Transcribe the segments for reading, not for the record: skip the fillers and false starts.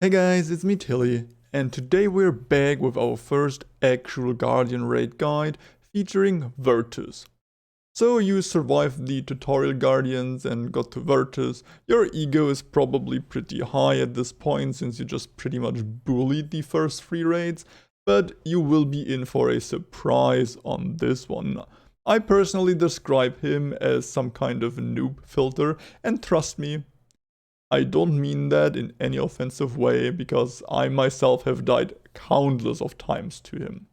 Hey guys, it's me Tilly, and today we're back with our first actual Guardian raid guide featuring Vertus. So you survived the tutorial Guardians and got to Vertus. Your ego is probably pretty high at this point since you just pretty much bullied the first 3 raids, but you will be in for a surprise on this one. I personally describe him as some kind of noob filter, and trust me, I don't mean that in any offensive way, because I myself have died countless of times to him.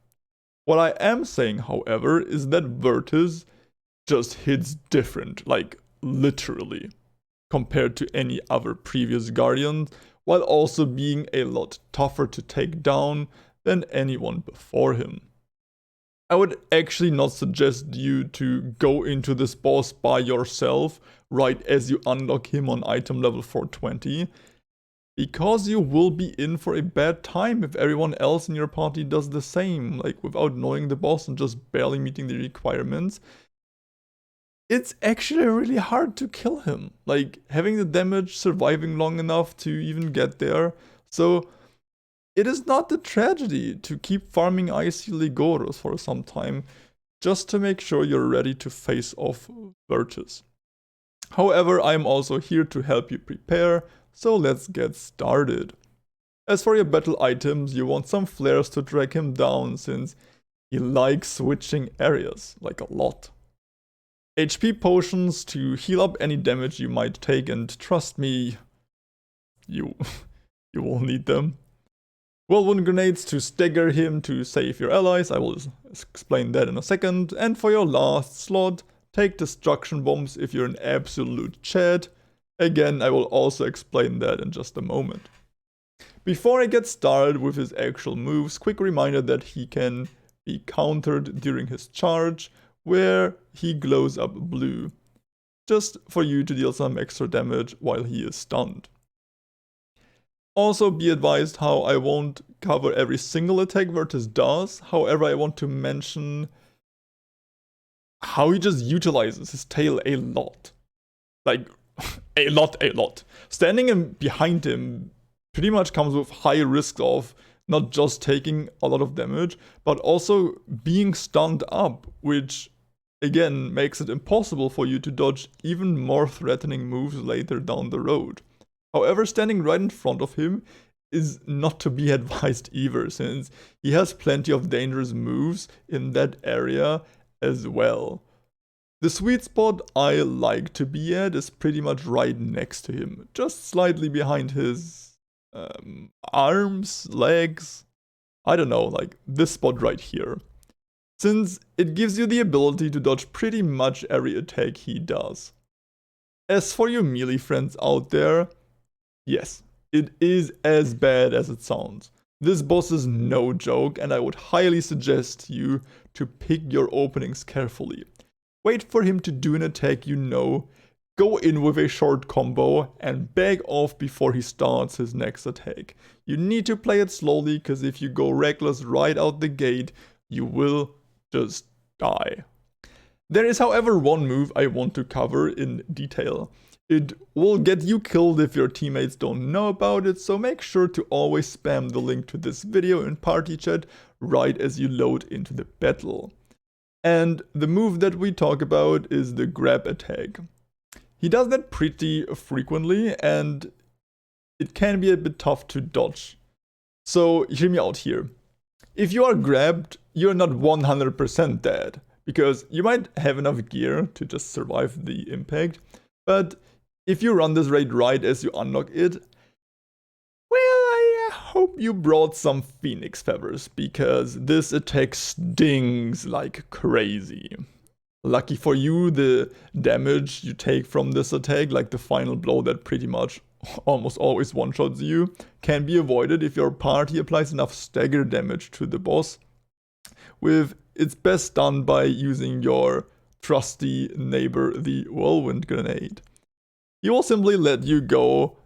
What I am saying, however, is that Vertus just hits different, like literally, compared to any other previous Guardian, while also being a lot tougher to take down than anyone before him. I would actually not suggest you to go into this boss by yourself right as you unlock him on item level 420, because you will be in for a bad time if everyone else in your party does the same, like without knowing the boss and just barely meeting the requirements. It's actually really hard to kill him, like having the damage, surviving long enough to even get there. So it is not a tragedy to keep farming Icy Ligoros for some time, just to make sure you're ready to face off Vertus. However, I'm also here to help you prepare, so let's get started. As for your battle items, you want some flares to drag him down, since he likes switching areas, like a lot. HP potions to heal up any damage you might take, and trust me, you will need them. Whirlwind grenades to stagger him to save your allies, I will explain that in a second. And for your last slot, take destruction bombs if you're an absolute Chad. Again, I will also explain that in just a moment. Before I get started with his actual moves, quick reminder that he can be countered during his charge, where he glows up blue, just for you to deal some extra damage while he is stunned. Also be advised how I won't cover every single attack Vertus does, however I want to mention how he just utilizes his tail a lot. Like, a lot. Standing behind him pretty much comes with high risk of not just taking a lot of damage, but also being stunned up, which again makes it impossible for you to dodge even more threatening moves later down the road. However, standing right in front of him is not to be advised either, since he has plenty of dangerous moves in that area as well. The sweet spot I like to be at is pretty much right next to him, just slightly behind his arms, legs, I don't know, like this spot right here, since it gives you the ability to dodge pretty much every attack he does. As for your melee friends out there, yes, it is as bad as it sounds. This boss is no joke, and I would highly suggest you to pick your openings carefully. Wait for him to do an attack you know, go in with a short combo, and back off before he starts his next attack. You need to play it slowly, because if you go reckless right out the gate, you will just die. There is, however, one move I want to cover in detail. It will get you killed if your teammates don't know about it, so make sure to always spam the link to this video in party chat right as you load into the battle. And the move that we talk about is the grab attack. He does that pretty frequently, and it can be a bit tough to dodge. So hear me out here. If you are grabbed, you're not 100% dead, because you might have enough gear to just survive the impact, but if you run this raid right as you unlock it, well, I hope you brought some Phoenix feathers, because this attack stings like crazy. Lucky for you, the damage you take from this attack, like the final blow that pretty much almost always one-shots you, can be avoided if your party applies enough stagger damage to the boss. It's best done by using your trusty neighbor, the Whirlwind Grenade. He will simply let you go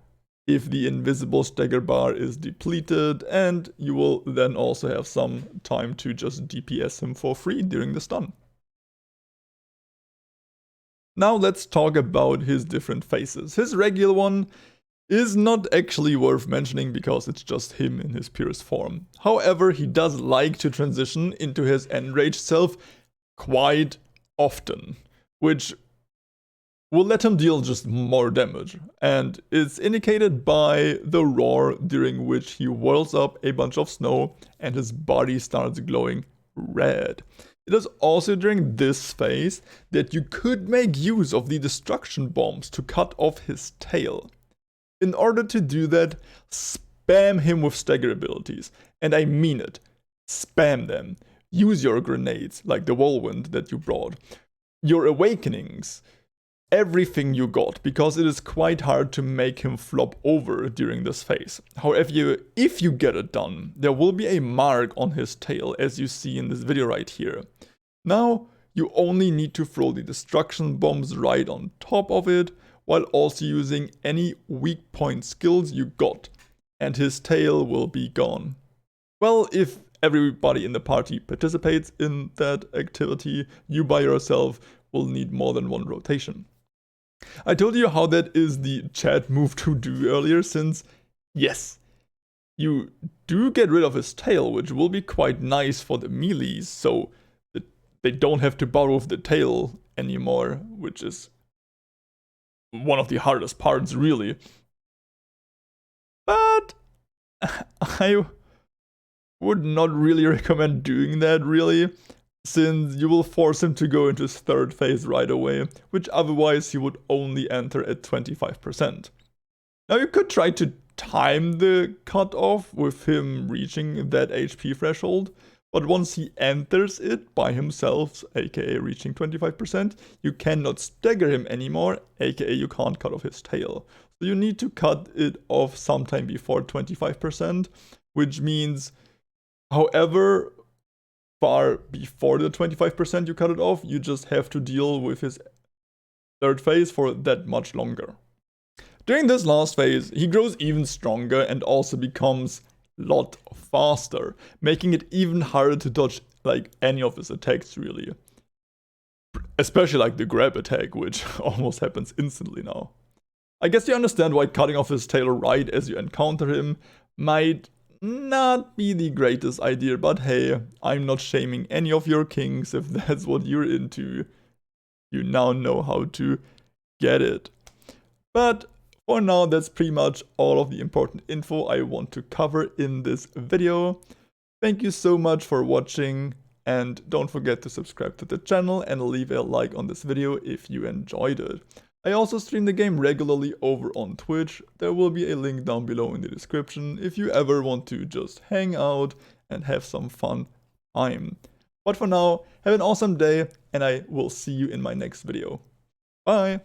if the invisible stagger bar is depleted, and you will then also have some time to just DPS him for free during the stun. Now let's talk about his different phases. His regular one is not actually worth mentioning because it's just him in his purest form. However, he does like to transition into his enraged self quite often, which will let him deal just more damage, and it's indicated by the roar during which he whirls up a bunch of snow and his body starts glowing red. It is also during this phase that you could make use of the destruction bombs to cut off his tail. In order to do that, spam him with stagger abilities, and I mean it. Spam them. Use your grenades, like the whirlwind that you brought, your awakenings, everything you got, because it is quite hard to make him flop over during this phase. However, if you get it done, there will be a mark on his tail, as you see in this video right here. Now, you only need to throw the destruction bombs right on top of it, while also using any weak point skills you got, and his tail will be gone. Well, if everybody in the party participates in that activity, you by yourself will need more than one rotation. I told you how that is the chat move to do earlier, since, yes, you do get rid of his tail, which will be quite nice for the melees, so that they don't have to borrow the tail anymore, which is one of the hardest parts, really. But I would not really recommend doing that, really, since you will force him to go into his third phase right away, which otherwise he would only enter at 25%. Now you could try to time the cutoff with him reaching that HP threshold, but once he enters it by himself, aka reaching 25%, you cannot stagger him anymore, aka you can't cut off his tail. So you need to cut it off sometime before 25%, which means however far before the 25% you cut it off, you just have to deal with his third phase for that much longer. During this last phase, he grows even stronger and also becomes a lot faster, making it even harder to dodge like any of his attacks, really. Especially like the grab attack, which almost happens instantly now. I guess you understand why cutting off his tail right as you encounter him might not be the greatest idea, but hey, I'm not shaming any of your kings if that's what you're into. You now know how to get it. But for now, that's pretty much all of the important info I want to cover in this video. Thank you so much for watching, and don't forget to subscribe to the channel and leave a like on this video if you enjoyed it. I also stream the game regularly over on Twitch. There will be a link down below in the description if you ever want to just hang out and have some fun time. But for now, have an awesome day, and I will see you in my next video. Bye!